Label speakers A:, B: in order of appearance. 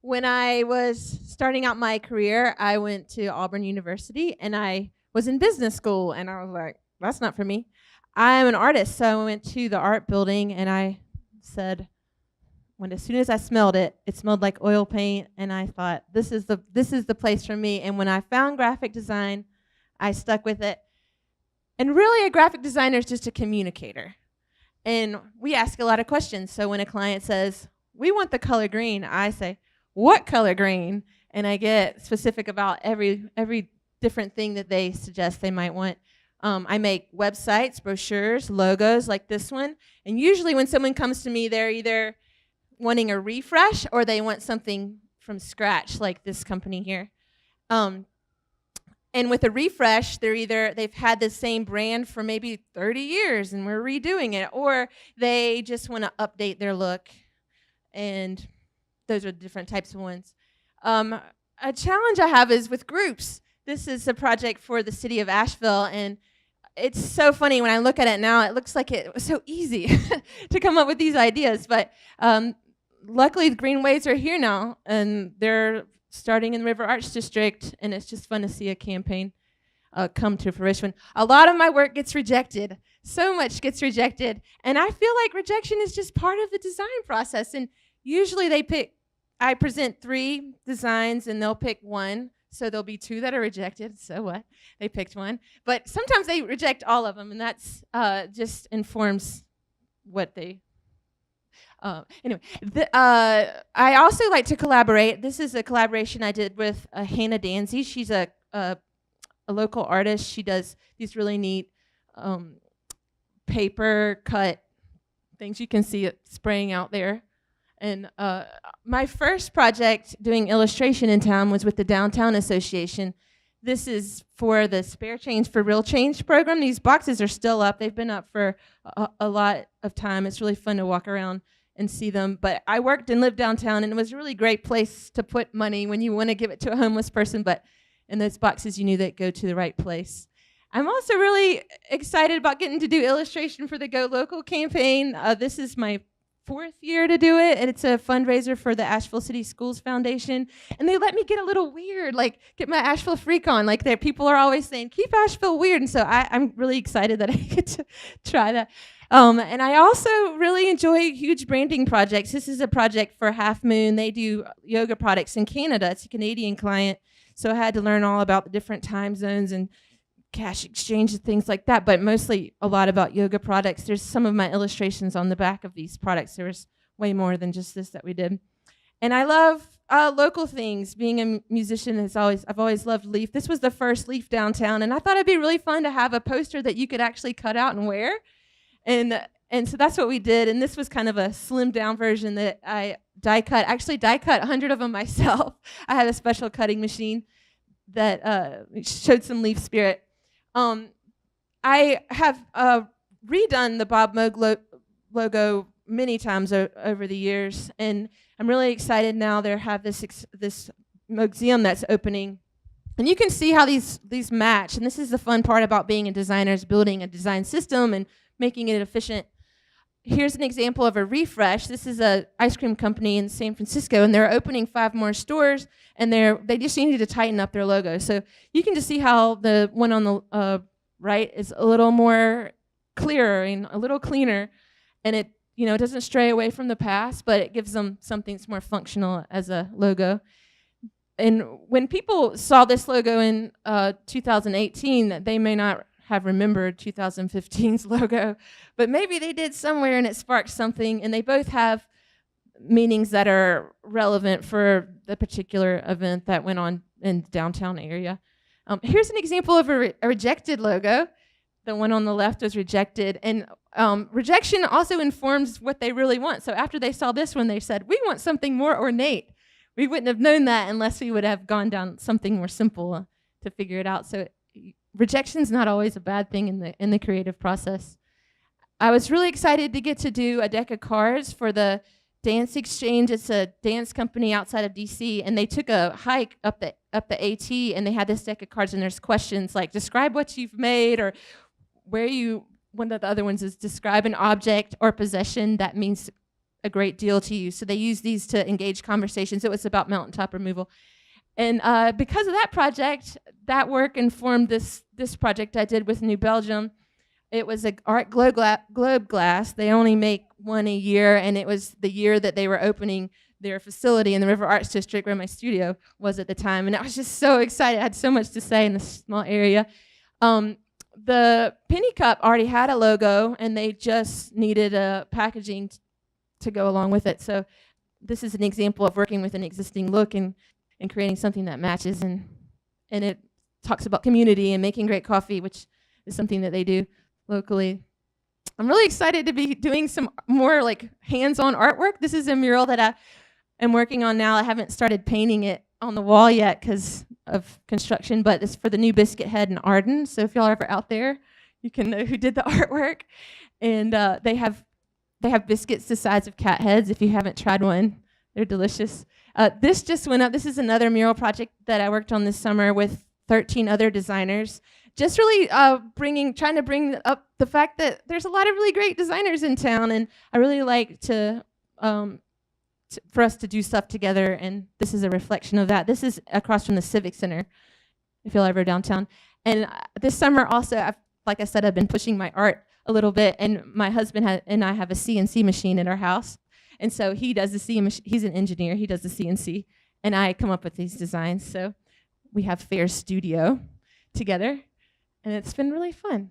A: When I was starting out my career, I went to Auburn University and I was in business school, and I was like, that's not for me. I'm an artist, so I went to the art building and I said, as soon as I smelled it, it smelled like oil paint, and I thought, this is the place for me. And when I found graphic design, I stuck with it. And really, a graphic designer is just a communicator. And we ask a lot of questions. So when a client says, we want the color green, I say, what color green? And I get specific about every different thing that they suggest they might want. I make websites, brochures, logos like this one. And usually when someone comes to me, they're either wanting a refresh or they want something from scratch, like this company here. And with a refresh, they've had the same brand for maybe 30 years and we're redoing it, or they just want to update their look. And those are different types of ones. A challenge I have is with groups. This is a project for the city of Asheville, and it's so funny when I look at it now. It looks like it was so easy to come up with these ideas, but luckily the Greenways are here now, and they're starting in the River Arch District, and it's just fun to see a campaign come to fruition. A lot of my work gets rejected. So much gets rejected, and I feel like rejection is just part of the design process. And usually I present 3 designs, and they'll pick one. So there'll be 2 that are rejected. So what? They picked one. But sometimes they reject all of them, and that's just informs what they. Anyway, I also like to collaborate. This is a collaboration I did with Hannah Danzy. She's a local artist. She does these really neat paper cut things. You can see it spraying out there. And my first project doing illustration in town was with the Downtown Association. This is for the Spare Change for Real Change program. These boxes are still up. They've been up for a lot of time. It's really fun to walk around and see them. But I worked and lived downtown, and it was a really great place to put money when you want to give it to a homeless person. But in those boxes, you knew they'd go to the right place. I'm also really excited about getting to do illustration for the Go Local campaign. This is my 4th year to do it, and it's a fundraiser for the Asheville City Schools Foundation. And they let me get a little weird, like get my Asheville freak on. Like people are always saying, keep Asheville weird. And so I'm really excited that I get to try that. And I also really enjoy huge branding projects. This is a project for Half Moon. They do yoga products in Canada. It's a Canadian client. So I had to learn all about the different time zones and cash exchange and things like that, but mostly a lot about yoga products. There's some of my illustrations on the back of these products. There was way more than just this that we did. And I love local things. Being a musician, I've always loved Leaf. This was the first Leaf downtown, and I thought it'd be really fun to have a poster that you could actually cut out and wear. And so that's what we did, and this was kind of a slimmed down version that I die cut 100 of them myself. I had a special cutting machine that showed some Leaf spirit. I have redone the Bob Moog logo many times over the years, and I'm really excited now. They have this museum that's opening, and you can see how these match. And this is the fun part about being a designer, is building a design system and making it efficient. Here's an example of a refresh. This is an ice cream company in San Francisco, and they're opening 5 more stores, and they just needed to tighten up their logo. So you can just see how the one on the right is a little more clearer and a little cleaner, and it doesn't stray away from the past, but it gives them something that's more functional as a logo. And when people saw this logo in 2018, they may not have remembered 2015's logo, but maybe they did somewhere and it sparked something, and they both have meanings that are relevant for the particular event that went on in the downtown area. Here's an example of a rejected logo. The one on the left was rejected, and rejection also informs what they really want. So after they saw this one, they said, we want something more ornate. We wouldn't have known that unless we would have gone down something more simple to figure it out. So rejection's not always a bad thing in the creative process. I was really excited to get to do a deck of cards for the Dance Exchange. It's a dance company outside of DC, and they took a hike up the AT, and they had this deck of cards, and there's questions like describe what you've made, or one of the other ones is describe an object or possession that means a great deal to you. So they use these to engage conversations. It was about mountaintop removal. And because of that project, that work informed this project I did with New Belgium. It was an art globe glass. They only make one a year, and it was the year that they were opening their facility in the River Arts District where my studio was at the time. And I was just so excited. I had so much to say in this small area. The penny cup already had a logo, and they just needed a packaging to go along with it. So this is an example of working with an existing look and creating something that matches. And it talks about community and making great coffee, which is something that they do locally. I'm really excited to be doing some more like hands-on artwork. This is a mural that I am working on now. I haven't started painting it on the wall yet because of construction, but it's for the new Biscuit Head in Arden. So if y'all are ever out there, you can know who did the artwork. And they have biscuits the size of cat heads. If you haven't tried one, they're delicious. This just went up. This is another mural project that I worked on this summer with 13 other designers. Just really trying to bring up the fact that there's a lot of really great designers in town, and I really like for us to do stuff together, and this is a reflection of that. This is across from the Civic Center, if you're ever downtown. And this summer also, like I said, I've been pushing my art a little bit, and my husband and I have a CNC machine in our house, and so he does the CNC. He's an engineer. He does the CNC, and I come up with these designs. So we have Fair Studio together. And it's been really fun.